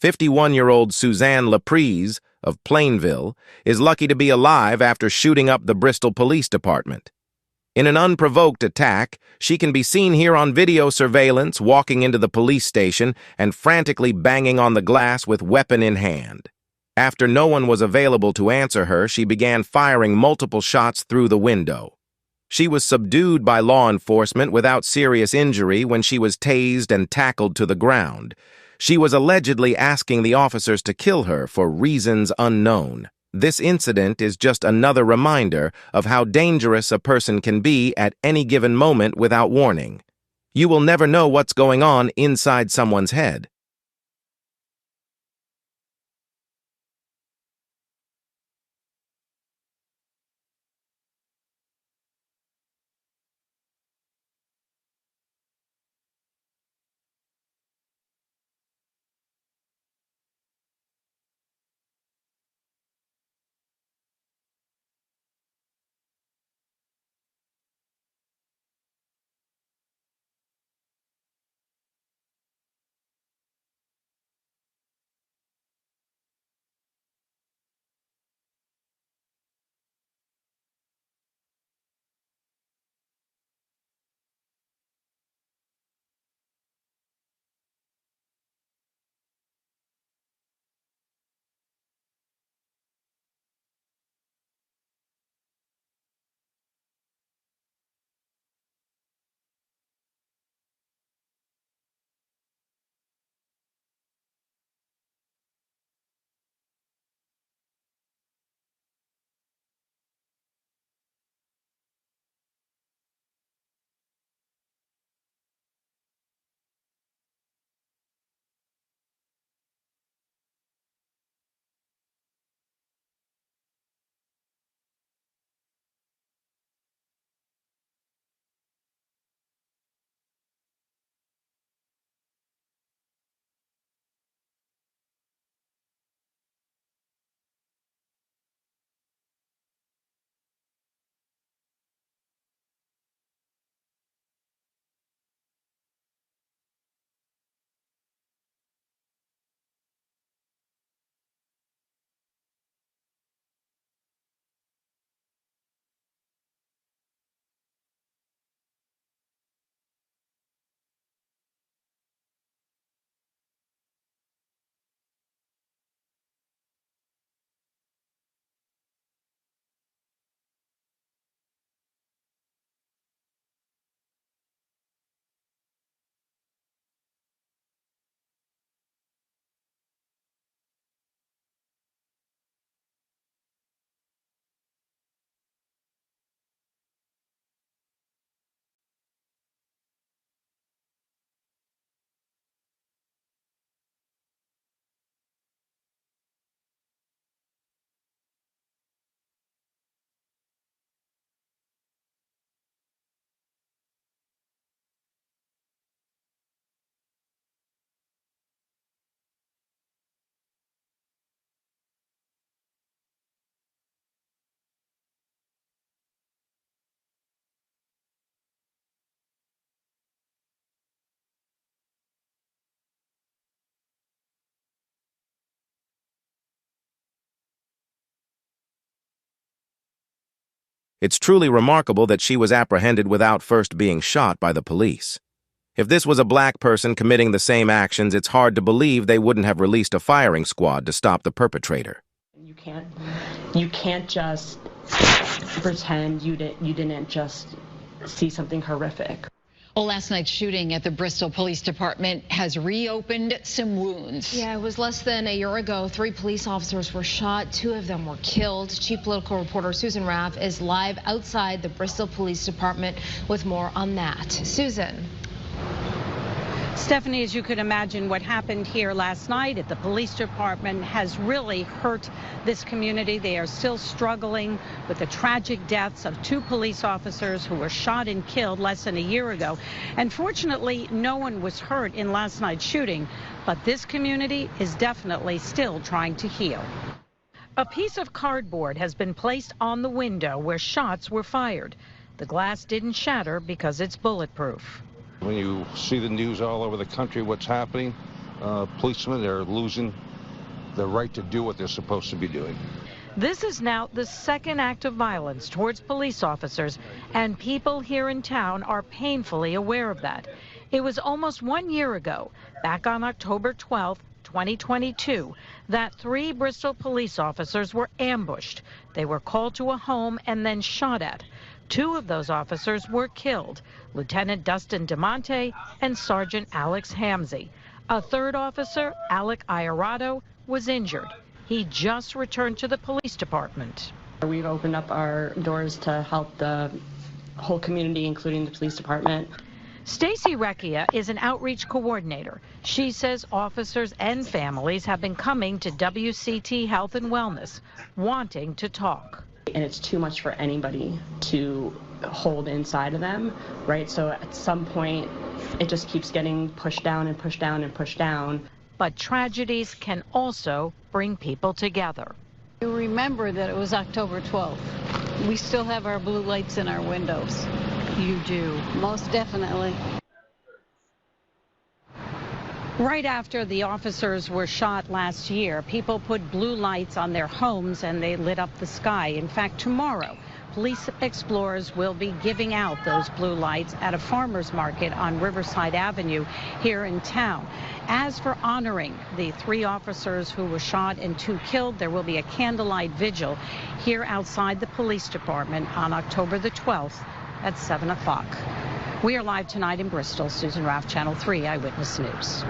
51-year-old Suzanne Laprise of Plainville is lucky to be alive after shooting up the Bristol Police Department. In an unprovoked attack, she can be seen here on video surveillance walking into the police station and frantically banging on the glass with weapon in hand. After no one was available to answer her, she began firing multiple shots through the window. She was subdued by law enforcement without serious injury when she was tased and tackled to the ground. She was allegedly asking the officers to kill her for reasons unknown. This incident is just another reminder of how dangerous a person can be at any given moment without warning. You will never know what's going on inside someone's head. It's truly remarkable that she was apprehended without first being shot by the police. If this was a black person committing the same actions, it's hard to believe they wouldn't have released a firing squad to stop the perpetrator. You can't just pretend you didn't just see something horrific. Well, last night's shooting at the Bristol Police Department has reopened some wounds. Yeah, it was less than a year ago. 3 police officers were shot. 2 of them were killed. Chief political reporter Susan Raff is live outside the Bristol Police Department with more on that. Susan. Stephanie, as you could imagine, what happened here last night at the police department has really hurt this community. They are still struggling with the tragic deaths of 2 police officers who were shot and killed less than a year ago. And fortunately, no one was hurt in last night's shooting, but this community is definitely still trying to heal. A piece of cardboard has been placed on the window where shots were fired. The glass didn't shatter because it's bulletproof. When you see the news all over the country, what's happening, policemen. They're losing the right to do what they're supposed to be doing. This is now the second act of violence towards police officers, and people here in town are painfully aware of that. It was almost 1 year ago, back on October 12th, 2022, that 3 Bristol police officers were ambushed. They were called to a home and then shot at. 2 of those officers were killed, Lieutenant Dustin DeMonte and Sergeant Alex Hamzy. A 3rd officer, Alec Iorado, was injured. He just returned to the police department. We've opened up our doors to help the whole community, including the police department. Stacy Recchia is an outreach coordinator. She says officers and families have been coming to WCT Health and Wellness, wanting to talk. And it's too much for anybody to hold inside of them, right? So at some point, it just keeps getting pushed down and pushed down and pushed down. But tragedies can also bring people together. You remember that it was October 12th. We still have our blue lights in our windows. You do. Most definitely. Right after the officers were shot last year, people put blue lights on their homes and they lit up the sky. In fact, tomorrow, police explorers will be giving out those blue lights at a farmer's market on Riverside Avenue here in town. As for honoring the 3 officers who were shot and 2 killed, there will be a candlelight vigil here outside the police department on October the 12th at 7 o'clock. We are live tonight in Bristol. Susan Raff, Channel 3 Eyewitness News.